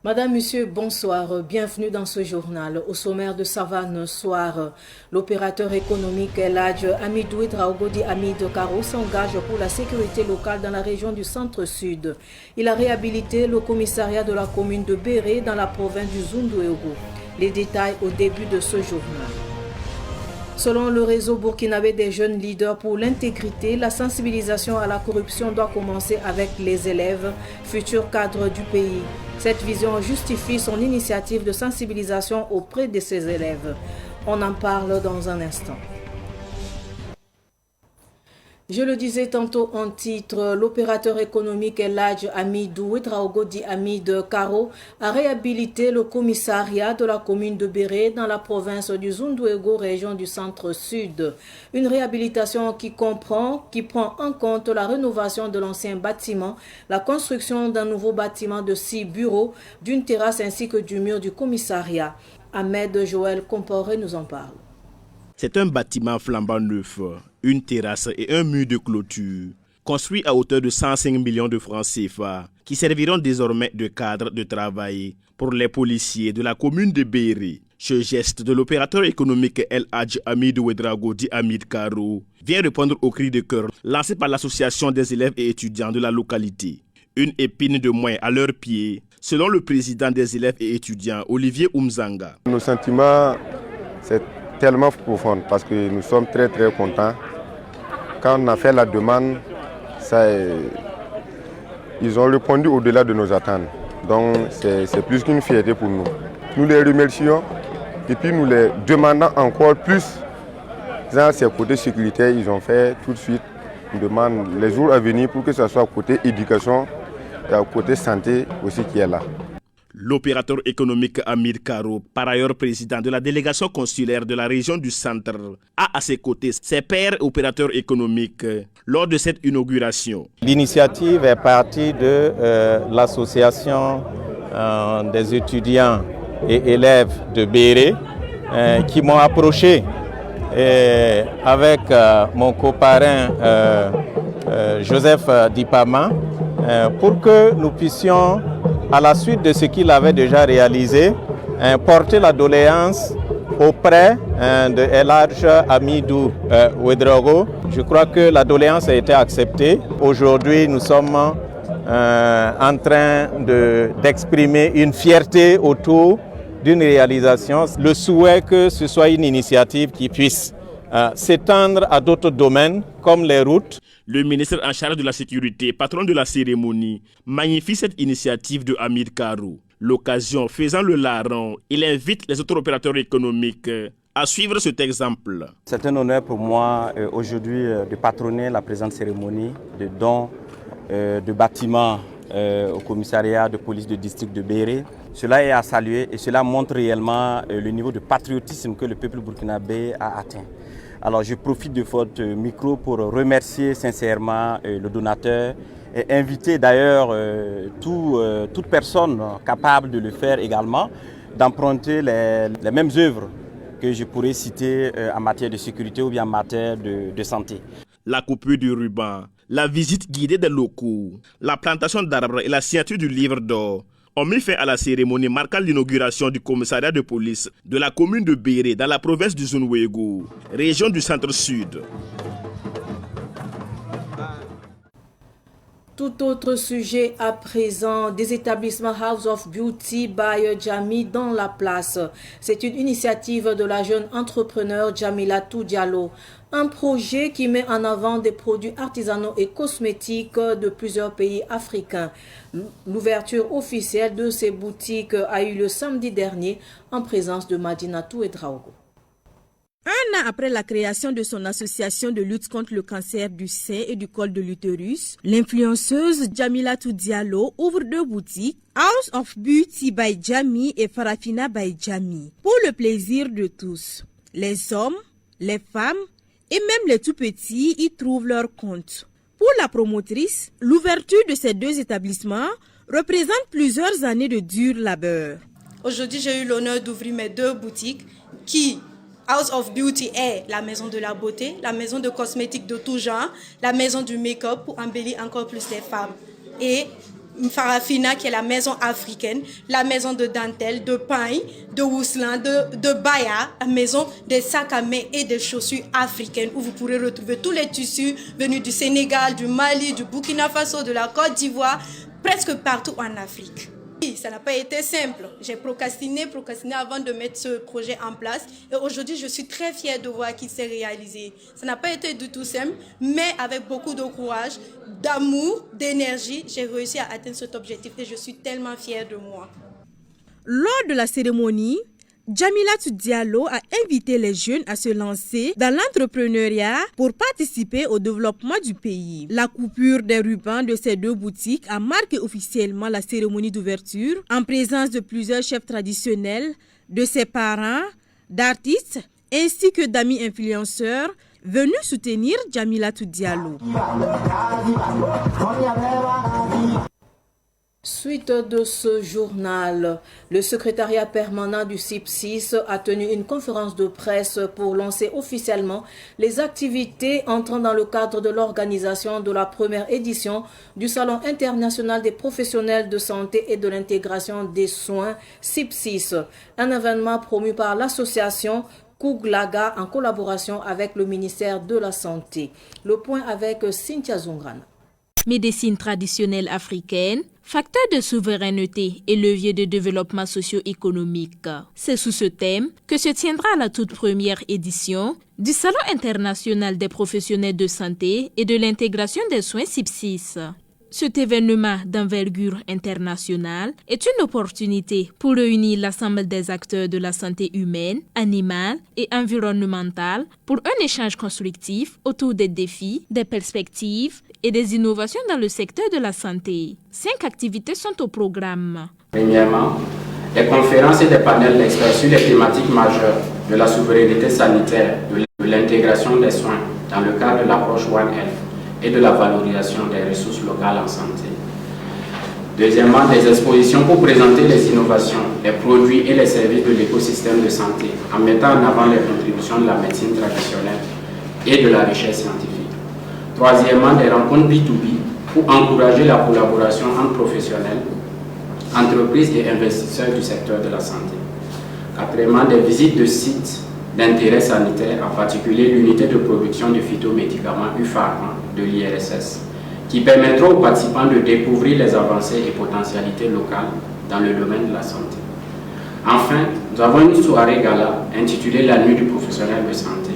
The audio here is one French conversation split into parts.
Madame, Monsieur, bonsoir. Bienvenue dans ce journal. Au sommaire de Savane Soir, l'opérateur économique El Hadj Hamidou Ouedraogo Hamid Karo s'engage pour la sécurité locale dans la région du Centre-Sud. Il a réhabilité le commissariat de la commune de Béré dans la province du Zunduego. Les détails au début de ce journal. Selon le réseau burkinabé des jeunes leaders pour l'intégrité, la sensibilisation à la corruption doit commencer avec les élèves, futurs cadres du pays. Cette vision justifie son initiative de sensibilisation auprès de ses élèves. On en parle dans un instant. Je le disais tantôt en titre, l'opérateur économique El Hadj Hamidou Ouedraogo Hamid Karo a réhabilité le commissariat de la commune de Béré dans la province du Zunduego, région du Centre-Sud. Une réhabilitation qui prend en compte la rénovation de l'ancien bâtiment, la construction d'un nouveau bâtiment de 6 bureaux, d'une terrasse ainsi que du mur du commissariat. Ahmed Joël Comporé nous en parle. C'est un bâtiment flambant neuf, une terrasse et un mur de clôture, construit à hauteur de 105 millions de francs CFA, qui serviront désormais de cadre de travail pour les policiers de la commune de Béré. Ce geste de l'opérateur économique El Hadj Hamidou Ouedraogo Hamid Karo vient répondre au cri de cœur lancé par l'association des élèves et étudiants de la localité. Une épine de moins à leurs pieds, selon le président des élèves et étudiants, Olivier Oumzanga. Nos sentiments, c'est tellement profonde parce que nous sommes très contents. Quand on a fait la demande, ils ont répondu au-delà de nos attentes. Donc c'est plus qu'une fierté pour nous. Nous les remercions et puis nous les demandons encore plus. Dans ces côtés sécurité, ils ont fait tout de suite une demande les jours à venir pour que ce soit côté éducation et côté santé aussi qui est là. L'opérateur économique Hamid Karo, par ailleurs président de la délégation consulaire de la région du Centre, a à ses côtés ses pairs opérateurs économiques lors de cette inauguration. L'initiative est partie de l'association des étudiants et élèves de Béré qui m'ont approché avec mon coparrain Joseph Dipama pour que nous puissions, à la suite de ce qu'il avait déjà réalisé, porter la doléance auprès de El Hadj Hamidou Ouedraogo. Je crois que la doléance a été acceptée. Aujourd'hui, nous sommes en train d'exprimer une fierté autour d'une réalisation. Le souhait que ce soit une initiative qui puisse s'étendre à d'autres domaines comme les routes. Le ministre en charge de la sécurité, patron de la cérémonie, magnifie cette initiative de Hamid Karo. L'occasion faisant le larron, il invite les autres opérateurs économiques à suivre cet exemple. C'est un honneur pour moi aujourd'hui de patronner la présente cérémonie de don de bâtiments au commissariat de police du district de Béré. Cela est à saluer et cela montre réellement le niveau de patriotisme que le peuple burkinabé a atteint. Alors je profite de votre micro pour remercier sincèrement le donateur et inviter d'ailleurs toute personne capable de le faire également, d'emprunter les mêmes œuvres que je pourrais citer en matière de sécurité ou bien en matière de santé. La coupure du ruban, la visite guidée des locaux, la plantation d'arbres et la signature du livre d'or ont mis fin à la cérémonie marquant l'inauguration du commissariat de police de la commune de Béré dans la province du Zunduego, région du Centre-Sud. Tout autre sujet à présent, des établissements House of Beauty by Jami dans la place. C'est une initiative de la jeune entrepreneur Jamilatou Diallo. Un projet qui met en avant des produits artisanaux et cosmétiques de plusieurs pays africains. L'ouverture officielle de ces boutiques a eu lieu samedi dernier en présence de Madinatou Ouedraogo. Un an après la création de son association de lutte contre le cancer du sein et du col de l'utérus, l'influenceuse Jamilatou Diallo ouvre 2 boutiques, House of Beauty by Jami et Farafina by Jami, pour le plaisir de tous. Les hommes, les femmes et même les tout-petits y trouvent leur compte. Pour la promotrice, l'ouverture de ces 2 établissements représente plusieurs années de dur labeur. Aujourd'hui, j'ai eu l'honneur d'ouvrir mes 2 boutiques qui... House of Beauty est la maison de la beauté, la maison de cosmétiques de tout genre, la maison du make-up pour embellir encore plus les femmes. Et Farafina, qui est la maison africaine, la maison de dentelle, de pain, de housselin, de baya, la maison des sacs à main et des chaussures africaines, où vous pourrez retrouver tous les tissus venus du Sénégal, du Mali, du Burkina Faso, de la Côte d'Ivoire, presque partout en Afrique. Ça n'a pas été simple. J'ai procrastiné avant de mettre ce projet en place. Et aujourd'hui, je suis très fière de voir qu'il s'est réalisé. Ça n'a pas été du tout simple, mais avec beaucoup de courage, d'amour, d'énergie, j'ai réussi à atteindre cet objectif et je suis tellement fière de moi. Lors de la cérémonie, Jamilatou Diallo a invité les jeunes à se lancer dans l'entrepreneuriat pour participer au développement du pays. La coupure des rubans de ces deux boutiques a marqué officiellement la cérémonie d'ouverture en présence de plusieurs chefs traditionnels, de ses parents, d'artistes ainsi que d'amis influenceurs venus soutenir Jamilatou Diallo. Suite de ce journal, le secrétariat permanent du CIP6 a tenu une conférence de presse pour lancer officiellement les activités entrant dans le cadre de l'organisation de la première édition du Salon international des professionnels de santé et de l'intégration des soins CIP6, un événement promu par l'association Kouglaga en collaboration avec le ministère de la Santé. Le point avec Cynthia Zungrana. Médecine traditionnelle africaine, facteur de souveraineté et levier de développement socio-économique. C'est sous ce thème que se tiendra la toute première édition du Salon international des professionnels de santé et de l'intégration des soins CIP6. Cet événement d'envergure internationale est une opportunité pour réunir l'ensemble des acteurs de la santé humaine, animale et environnementale pour un échange constructif autour des défis, des perspectives et des innovations dans le secteur de la santé. 5 activités sont au programme. Premièrement, des conférences et des panels d'experts sur les thématiques majeures de la souveraineté sanitaire, de l'intégration des soins dans le cadre de l'approche One Health et de la valorisation des ressources locales en santé. Deuxièmement, des expositions pour présenter les innovations, les produits et les services de l'écosystème de santé en mettant en avant les contributions de la médecine traditionnelle et de la recherche scientifique. Troisièmement, des rencontres B2B pour encourager la collaboration entre professionnels, entreprises et investisseurs du secteur de la santé. Quatrièmement, des visites de sites d'intérêt sanitaire, en particulier l'unité de production de phytomédicaments UPharma de l'IRSS, qui permettra aux participants de découvrir les avancées et potentialités locales dans le domaine de la santé. Enfin, nous avons une soirée gala intitulée La Nuit du professionnel de santé,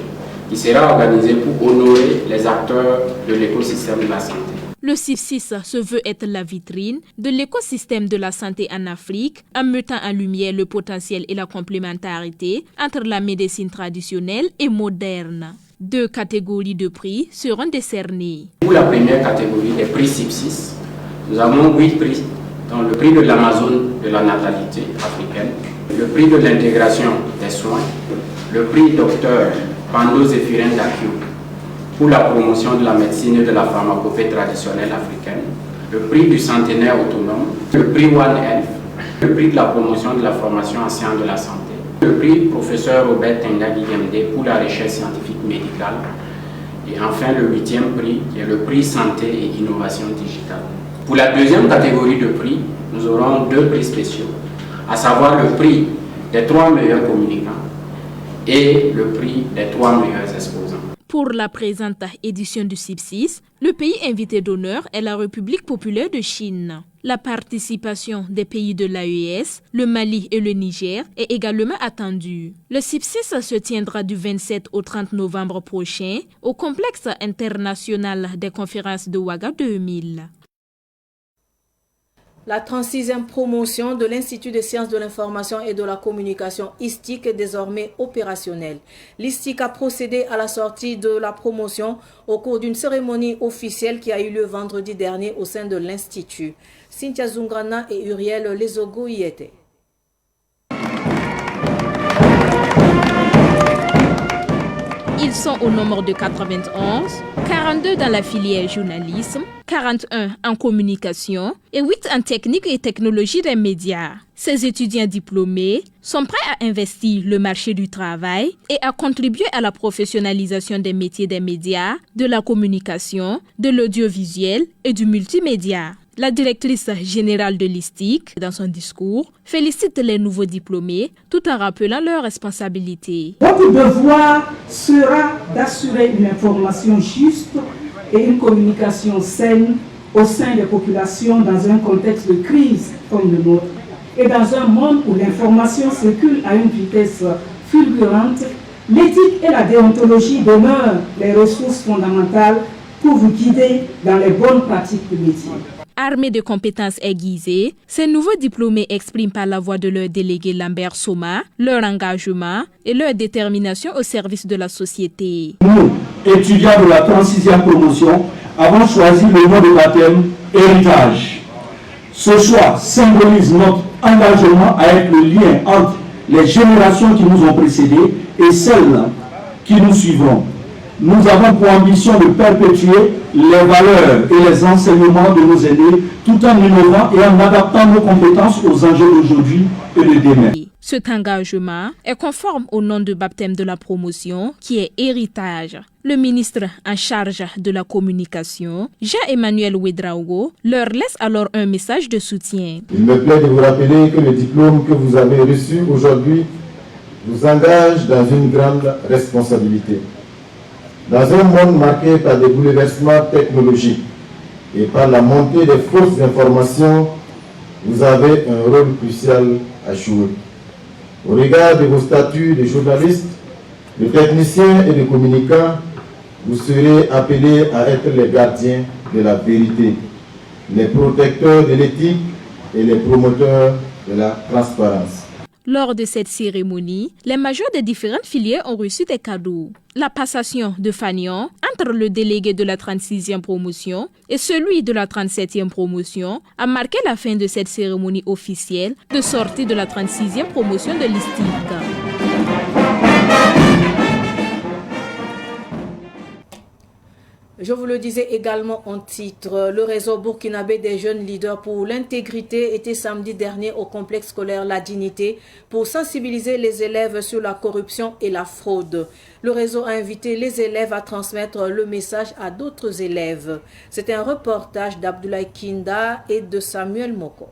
qui sera organisée pour honorer les acteurs de l'écosystème de la santé. Le CIP6 se veut être la vitrine de l'écosystème de la santé en Afrique en mettant en lumière le potentiel et la complémentarité entre la médecine traditionnelle et moderne. 2 catégories de prix seront décernées. Pour la première catégorie des prix CIP6, nous avons 8 prix, dont le prix de l'Amazone de la natalité africaine, le prix de l'intégration des soins, le prix Dr Pando Zéphirin Dakiou pour la promotion de la médecine et de la pharmacopée traditionnelle africaine, le prix du centenaire autonome, le prix One Health, le prix de la promotion de la formation en sciences de la santé, le prix professeur Robert Tenga Guillemde pour la recherche scientifique médicale et enfin le 8e prix qui est le prix santé et innovation digitale. Pour la deuxième catégorie de prix, nous aurons 2 prix spéciaux, à savoir le prix des 3 meilleurs communicants et le prix des 3 meilleurs exposants. Pour la présente édition du CIP6, le pays invité d'honneur est la République populaire de Chine. La participation des pays de l'AES, le Mali et le Niger est également attendue. Le CIP6 se tiendra du 27 au 30 novembre prochain au complexe international des conférences de Ouaga 2000. La 36e promotion de l'Institut des sciences de l'information et de la communication ISTIC est désormais opérationnelle. L'ISTIC a procédé à la sortie de la promotion au cours d'une cérémonie officielle qui a eu lieu vendredi dernier au sein de l'Institut. Cynthia Zungrana et Uriel Lezogo y étaient. Ils sont au nombre de 91, 42 dans la filière journalisme, 41 en communication et 8 en technique et technologie des médias. Ces étudiants diplômés sont prêts à investir le marché du travail et à contribuer à la professionnalisation des métiers des médias, de la communication, de l'audiovisuel et du multimédia. La directrice générale de l'ISTIC, dans son discours, félicite les nouveaux diplômés tout en rappelant leurs responsabilités. Votre devoir sera d'assurer une information juste et une communication saine au sein des populations dans un contexte de crise comme le nôtre et dans un monde où l'information circule à une vitesse fulgurante. L'éthique et la déontologie demeurent les ressources fondamentales pour vous guider dans les bonnes pratiques du métier. Armés de compétences aiguisées, ces nouveaux diplômés expriment par la voix de leur délégué Lambert Soma leur engagement et leur détermination au service de la société. Nous, étudiants de la 36e promotion, avons choisi le nom de baptême héritage. Ce choix symbolise notre engagement à être le lien entre les générations qui nous ont précédés et celles qui nous suivront. Nous avons pour ambition de perpétuer les valeurs et les enseignements de nos aînés tout en innovant et en adaptant nos compétences aux enjeux d'aujourd'hui et de demain. Cet engagement est conforme au nom de baptême de la promotion qui est héritage. Le ministre en charge de la communication, Jean-Emmanuel Ouedraogo, leur laisse alors un message de soutien. Il me plaît de vous rappeler que le diplôme que vous avez reçu aujourd'hui vous engage dans une grande responsabilité. Dans un monde marqué par des bouleversements technologiques et par la montée des fausses informations, vous avez un rôle crucial à jouer. Au regard de vos statuts de journalistes, de techniciens et de communicants, vous serez appelés à être les gardiens de la vérité, les protecteurs de l'éthique et les promoteurs de la transparence. Lors de cette cérémonie, les majors des différentes filières ont reçu des cadeaux. La passation de fanion entre le délégué de la 36e promotion et celui de la 37e promotion a marqué la fin de cette cérémonie officielle de sortie de la 36e promotion de l'ISTIC. Je vous le disais également en titre, le réseau burkinabé des jeunes leaders pour l'intégrité était samedi dernier au complexe scolaire La Dignité pour sensibiliser les élèves sur la corruption et la fraude. Le réseau a invité les élèves à transmettre le message à d'autres élèves. C'était un reportage d'Abdoulaye Kinda et de Samuel Moko.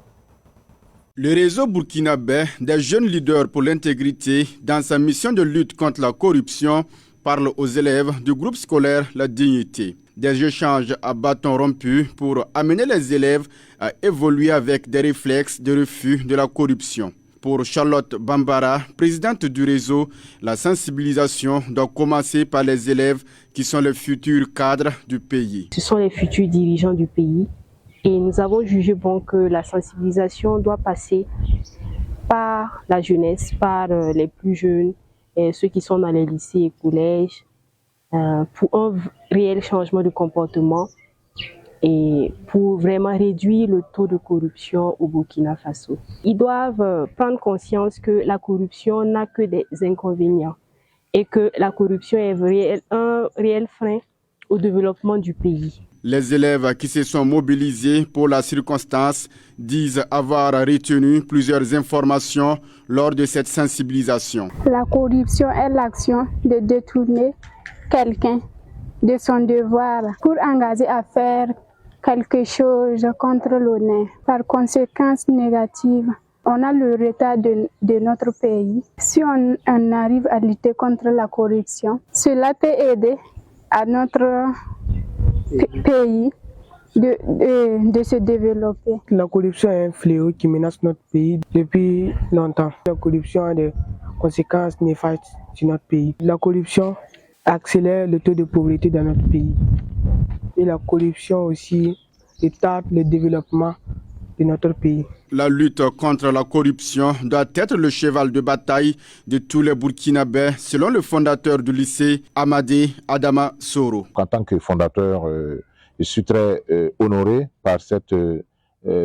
Le réseau burkinabé des jeunes leaders pour l'intégrité, dans sa mission de lutte contre la corruption, parle aux élèves du groupe scolaire La Dignité. Des échanges à bâton rompu pour amener les élèves à évoluer avec des réflexes de refus de la corruption. Pour Charlotte Bambara, présidente du réseau, la sensibilisation doit commencer par les élèves qui sont les futurs cadres du pays. Ce sont les futurs dirigeants du pays et nous avons jugé bon que la sensibilisation doit passer par la jeunesse, par les plus jeunes, et ceux qui sont dans les lycées et collèges, pour un réel changement de comportement et pour vraiment réduire le taux de corruption au Burkina Faso. Ils doivent prendre conscience que la corruption n'a que des inconvénients et que la corruption est un réel frein au développement du pays. Les élèves qui se sont mobilisés pour la circonstance disent avoir retenu plusieurs informations lors de cette sensibilisation. La corruption est l'action de détourner quelqu'un de son devoir pour engager à faire quelque chose contre l'honneur. Par conséquence négative, on a le retard de notre pays. Si on arrive à lutter contre la corruption, cela peut aider à notre pays de se développer. La corruption est un fléau qui menace notre pays depuis longtemps. La corruption a des conséquences néfastes sur notre pays. La corruption accélère le taux de pauvreté dans notre pays. Et la corruption aussi retarde le développement de notre pays. La lutte contre la corruption doit être le cheval de bataille de tous les Burkinabés, selon le fondateur du lycée, Amadé Adama Soro. En tant que fondateur, je suis très honoré par cette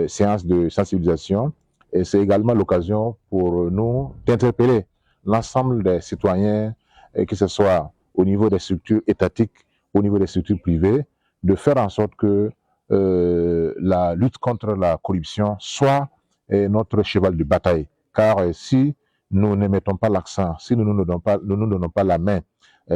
séance de sensibilisation et c'est également l'occasion pour nous d'interpeller l'ensemble des citoyens, que ce soit au niveau des structures étatiques, au niveau des structures privées, de faire en sorte que la lutte contre la corruption soit notre cheval de bataille. Car si nous ne mettons pas l'accent, si nous ne donnons pas la main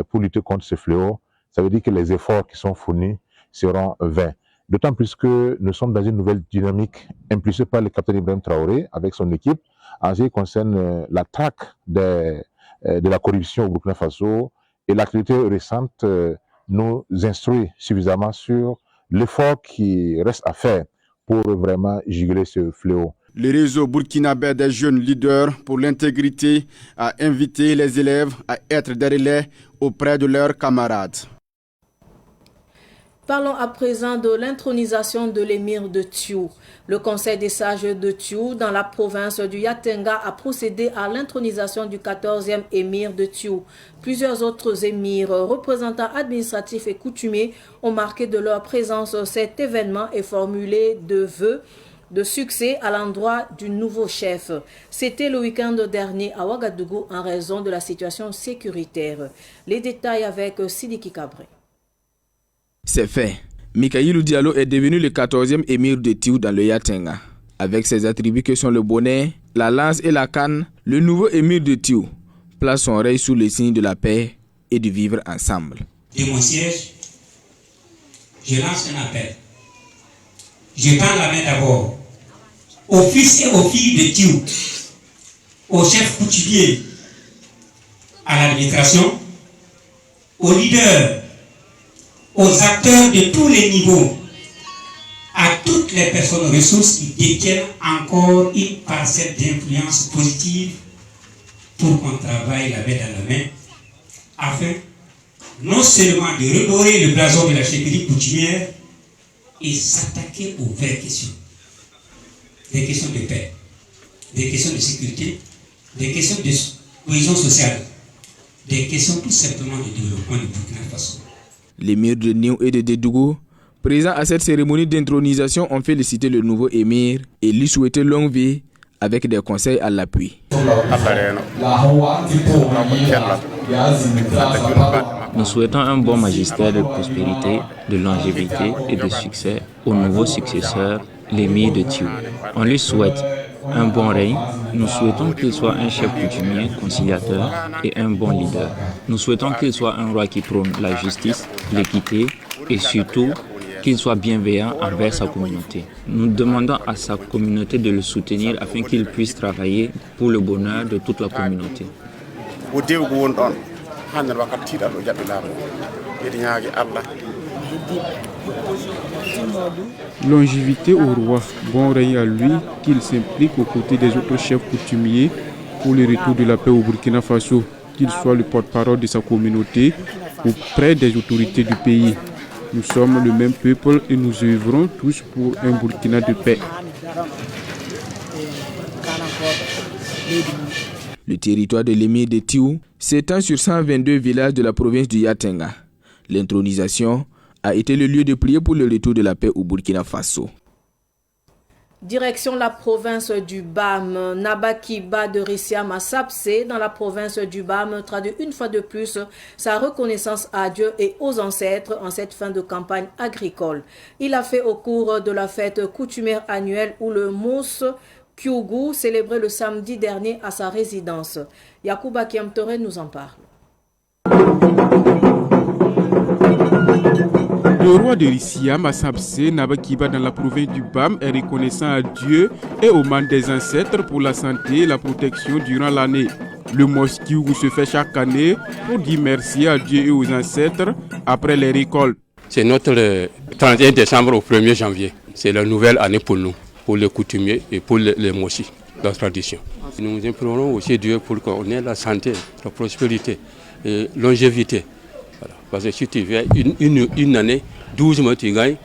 pour lutter contre ce fléau, ça veut dire que les efforts qui sont fournis seront vains. d'autant plus que nous sommes dans une nouvelle dynamique impulsée par le capitaine Ibrahim Traoré avec son équipe en ce qui concerne la traque de la corruption au Burkina Faso, et l'actualité récente nous instruit suffisamment sur l'effort qui reste à faire pour vraiment juguler ce fléau. Le réseau burkinabé des jeunes leaders pour l'intégrité a invité les élèves à être des relais auprès de leurs camarades. Parlons à présent de l'intronisation de l'émir de Thiou. Le conseil des sages de Thiou, dans la province du Yatenga, a procédé à l'intronisation du 14e émir de Thiou. Plusieurs autres émirs, représentants administratifs et coutumiers ont marqué de leur présence cet événement et formulé de vœux de succès à l'endroit du nouveau chef. C'était le week-end dernier à Ouagadougou en raison de la situation sécuritaire. Les détails avec Sidiki Kabré. C'est fait. Mikaïlou Diallo est devenu le 14e émir de Thiou dans le Yatenga. Avec ses attributs que sont le bonnet, la lance et la canne, le nouveau émir de Thiou place son règne sous le signe de la paix et du vivre ensemble. De mon siège, je lance un appel. Je tends la main d'abord aux fils et aux filles de Thiou, aux chefs coutumiers, à l'administration, aux leaders, aux acteurs de tous les niveaux, à toutes les personnes ressources qui détiennent encore une parcelle d'influence positive pour qu'on travaille la main dans la main, afin non seulement de redorer le blason de la chefferie coutumière et s'attaquer aux vraies questions. Des questions de paix, des questions de sécurité, des questions de cohésion sociale, des questions tout simplement de développement du Burkina Faso. L'émir de Niou et de Dédougou, présents à cette cérémonie d'intronisation, ont félicité le nouveau émir et lui souhaité longue vie avec des conseils à l'appui. Nous souhaitons un bon magistère de prospérité, de longévité et de succès au nouveau successeur, l'émir de Thiou. On lui souhaite un bon règne. Nous souhaitons qu'il soit un chef coutumier, conciliateur et un bon leader. Nous souhaitons qu'il soit un roi qui prône la justice, l'équité et surtout qu'il soit bienveillant envers sa communauté. Nous demandons à sa communauté de le soutenir afin qu'il puisse travailler pour le bonheur de toute la communauté. Longévité au roi, bon règne à lui, qu'il s'implique aux côtés des autres chefs coutumiers pour le retour de la paix au Burkina Faso, qu'il soit le porte-parole de sa communauté auprès des autorités du pays. Nous sommes le même peuple et nous œuvrons tous pour un Burkina de paix. Le territoire de l'émir de Thiou s'étend sur 122 villages de la province du Yatenga. L'intronisation a été le lieu de prière pour le retour de la paix au Burkina Faso. Direction la province du BAM, Nabakiba de Rissiam à Sapsé, dans la province du BAM, traduit une fois de plus sa reconnaissance à Dieu et aux ancêtres en cette fin de campagne agricole. Il a fait au cours de la fête coutumière annuelle où le Mousse Kyougou célébré le samedi dernier à sa résidence. Yacouba Kiamtore nous en parle. Le roi de Rissiam à Sapsé, Nabakiba dans la province du BAM, est reconnaissant à Dieu et aux membres des ancêtres pour la santé et la protection durant l'année. Le mosquée se fait chaque année pour dire merci à Dieu et aux ancêtres après les récoltes. C'est notre 31 décembre au 1er janvier. C'est la nouvelle année pour nous, pour les coutumiers et pour les mochis, la tradition. Nous implorons aussi Dieu pour qu'on ait la santé, la prospérité et longévité. Voilà. Parce que si tu viens une année, 12 mois tu gagnes,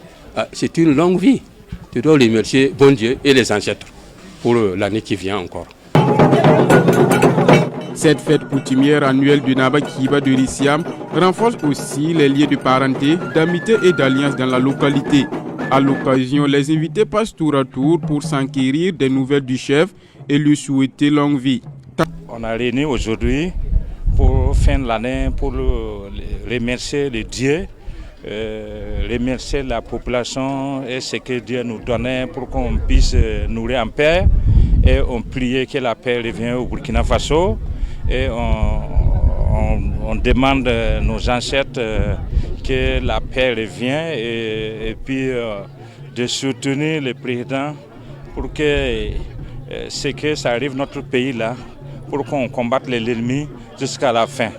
c'est une longue vie. Tu dois remercier bon Dieu et les ancêtres pour l'année qui vient encore. Cette fête coutumière annuelle du Nabakiba de Rissiam renforce aussi les liens de parenté, d'amitié et d'alliance dans la localité. À l'occasion, les invités passent tour à tour pour s'enquérir des nouvelles du chef et lui souhaiter longue vie. On a réuni aujourd'hui pour fin de l'année, pour remercier le Dieu, remercier la population et ce que Dieu nous donnait pour qu'on puisse nourrir en paix. Et on priait que la paix revienne au Burkina Faso. Et on demande nos ancêtres que la paix revienne et puis de soutenir le président pour que c'est que ça arrive notre pays là, pour qu'on combatte l'ennemi jusqu'à la fin.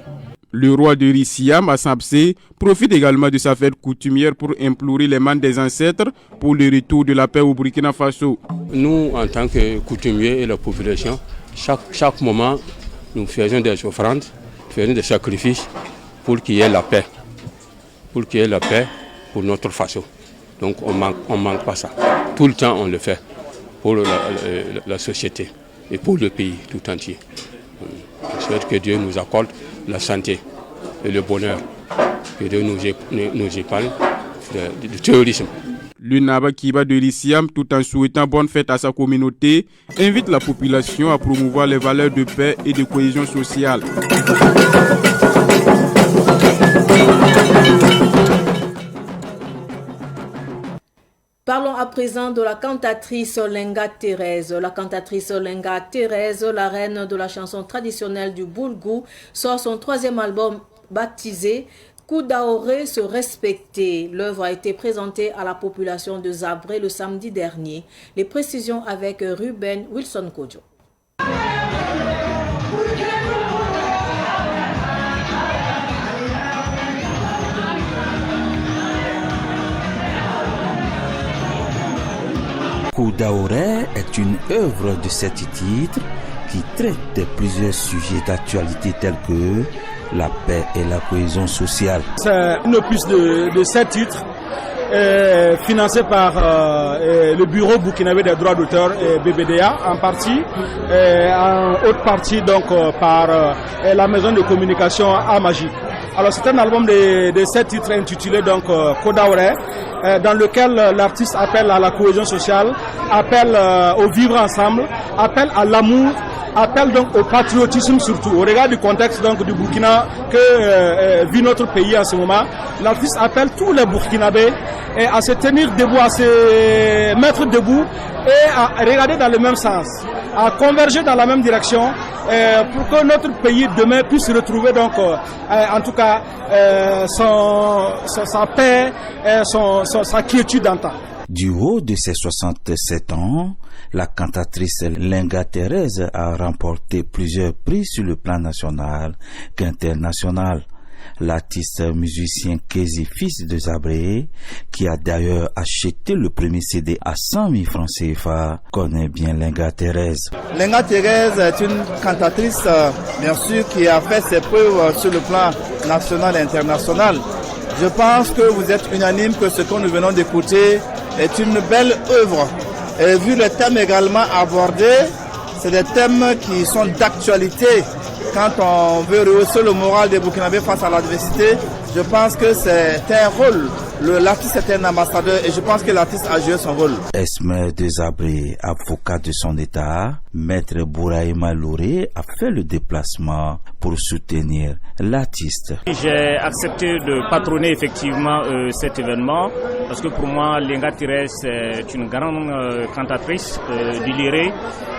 Le roi de Rissiam, Assamsé, profite également de sa fête coutumière pour implorer les mains des ancêtres pour le retour de la paix au Burkina Faso. Nous, en tant que coutumiers et la population, chaque moment, nous faisons des offrandes, faisons des sacrifices pour qu'il y ait la paix. Pour qu'il y ait la paix pour notre faso. Donc on manque pas ça. Tout le temps on le fait pour la société et pour le pays tout entier. Je souhaite que Dieu nous accorde la santé et le bonheur. Que Dieu nous épargne du terrorisme. Le Naba Kiba de Rissiam, tout en souhaitant bonne fête à sa communauté, invite la population à promouvoir les valeurs de paix et de cohésion sociale. Parlons à présent de la cantatrice Lenga Thérèse. La cantatrice Lenga Thérèse, la reine de la chanson traditionnelle du Boulgou, sort son 3e album baptisé Koudaoré se respecter. L'œuvre a été présentée à la population de Zabré le samedi dernier. Les précisions avec Ruben Wilson Kodjo. Koudaoré est une œuvre de 7 titres qui traite de plusieurs sujets d'actualité tels que la paix et la cohésion sociale. C'est un opus de 7 titres financé par le Bureau burkinabé des droits d'auteur BBDA en partie, en haute partie donc par la maison de communication Amaji. Alors c'est un album de 7 titres intitulé donc Koudaoré, dans lequel l'artiste appelle à la cohésion sociale, appelle au vivre ensemble, appelle à l'amour, appelle donc au patriotisme surtout. Au regard du contexte donc du Burkina que vit notre pays en ce moment, l'artiste appelle tous les Burkinabés à se tenir debout, à se mettre debout et à regarder dans le même sens, à converger dans la même direction pour que notre pays demain puisse retrouver donc en tout cas sa paix, sa quiétude d'antan. Du haut de ses 67 ans, la cantatrice Lenga Thérèse a remporté plusieurs prix sur le plan national qu'international. L'artiste musicien Kézi, fils de Zabré, qui a d'ailleurs acheté le premier CD à 100 000 francs CFA, connaît bien Lenga Thérèse. Lenga Thérèse est une cantatrice, bien sûr, qui a fait ses preuves sur le plan national et international. Je pense que vous êtes unanime que ce que nous venons d'écouter est une belle œuvre. Et vu le thème également abordé, c'est des thèmes qui sont d'actualité. Quand on veut rehausser le moral des Burkinabés face à l'adversité, je pense que c'est un rôle. L'artiste est un ambassadeur et je pense que l'artiste a joué son rôle. Esmer de Zabré, avocat de son état, Maître Bouraïma Louré a fait le déplacement pour soutenir l'artiste. J'ai accepté de patronner effectivement cet événement parce que pour moi, Lenga Thérèse est une grande cantatrice du liré,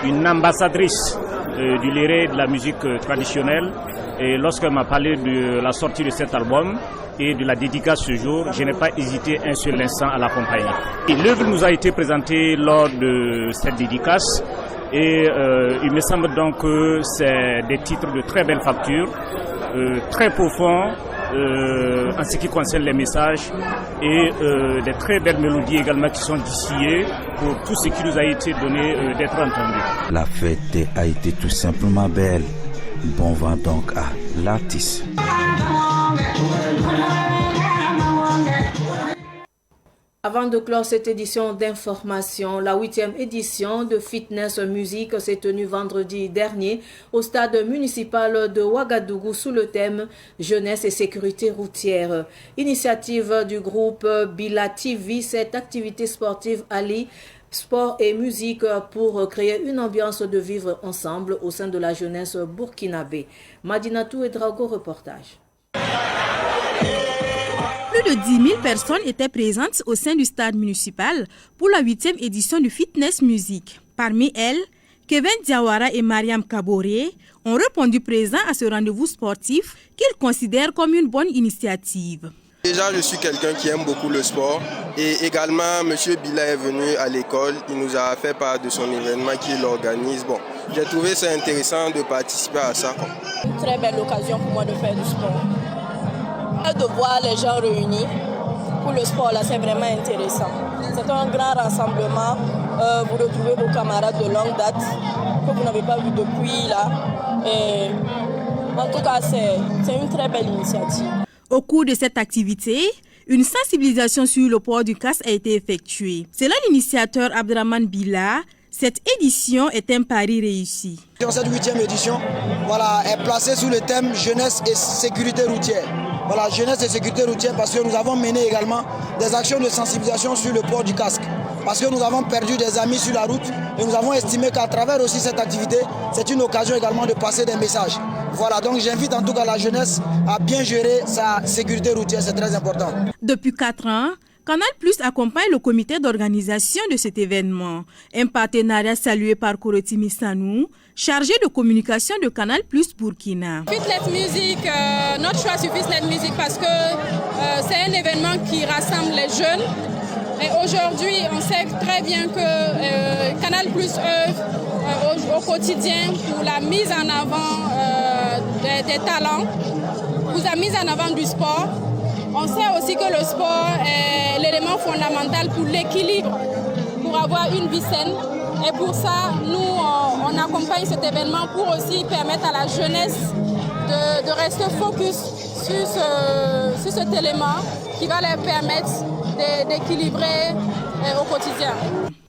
une ambassadrice du liré de la musique traditionnelle. Et lorsqu'elle m'a parlé de la sortie de cet album et de la dédicace ce jour, je n'ai pas hésité un seul instant à l'accompagner. L'œuvre nous a été présentée lors de cette dédicace et il me semble donc que c'est des titres de très belle facture, très profonds en ce qui concerne les messages et des très belles mélodies également qui sont distillées pour tout ce qui nous a été donné d'être entendu. La fête a été tout simplement belle. Bon vent donc à l'artiste. Avant de clore cette édition d'information, la 8e édition de Fitness Music s'est tenue vendredi dernier au stade municipal de Ouagadougou sous le thème Jeunesse et sécurité routière. Initiative du groupe Bila TV, cette activité sportive allie sport et musique pour créer une ambiance de vivre ensemble au sein de la jeunesse burkinabé. Madinatou et Drago, reportage. Plus de 10 000 personnes étaient présentes au sein du stade municipal pour la 8e édition du Fitness Music. Parmi elles, Kevin Diawara et Mariam Kaboré ont répondu présents à ce rendez-vous sportif qu'ils considèrent comme une bonne initiative. Déjà, je suis quelqu'un qui aime beaucoup le sport et également, M. Bila est venu à l'école, il nous a fait part de son événement qu'il organise. Bon, j'ai trouvé ça intéressant de participer à ça. Une très belle occasion pour moi de faire du sport. De voir les gens réunis pour le sport, là, c'est vraiment intéressant. C'est un grand rassemblement. Vous retrouvez vos camarades de longue date que vous n'avez pas vu depuis là. Et en tout cas, c'est une très belle initiative. Au cours de cette activité, une sensibilisation sur le port du casque a été effectuée. Selon l'initiateur Abdraman Bila, cette édition est un pari réussi. Cette 8e édition est placée sous le thème jeunesse et sécurité routière. Jeunesse et sécurité routière parce que nous avons mené également des actions de sensibilisation sur le port du casque. Parce que nous avons perdu des amis sur la route et nous avons estimé qu'à travers aussi cette activité, c'est une occasion également de passer des messages. Donc j'invite en tout cas la jeunesse à bien gérer sa sécurité routière, c'est très important. Depuis 4 ans, Canal Plus accompagne le comité d'organisation de cet événement. Un partenariat salué par Korotimi Sanou, chargé de communication de Canal Plus Burkina. Fitnet Music, notre choix sur Fitnet Music parce que c'est un événement qui rassemble les jeunes. Et aujourd'hui, on sait très bien que Canal Plus œuvre au quotidien pour la mise en avant des talents, pour la mise en avant du sport. On sait aussi que le sport est l'élément fondamental pour l'équilibre, pour avoir une vie saine. Et pour ça, nous, on accompagne cet événement pour aussi permettre à la jeunesse de rester focus sur cet élément qui va leur permettre d'équilibrer au quotidien.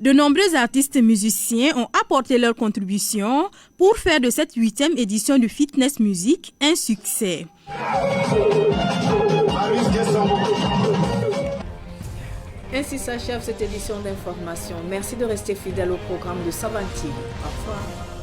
De nombreux artistes et musiciens ont apporté leur contribution pour faire de cette 8e édition du Fitness Music un succès. Ainsi s'achève cette édition d'information. Merci de rester fidèle au programme de Savanti. Au revoir.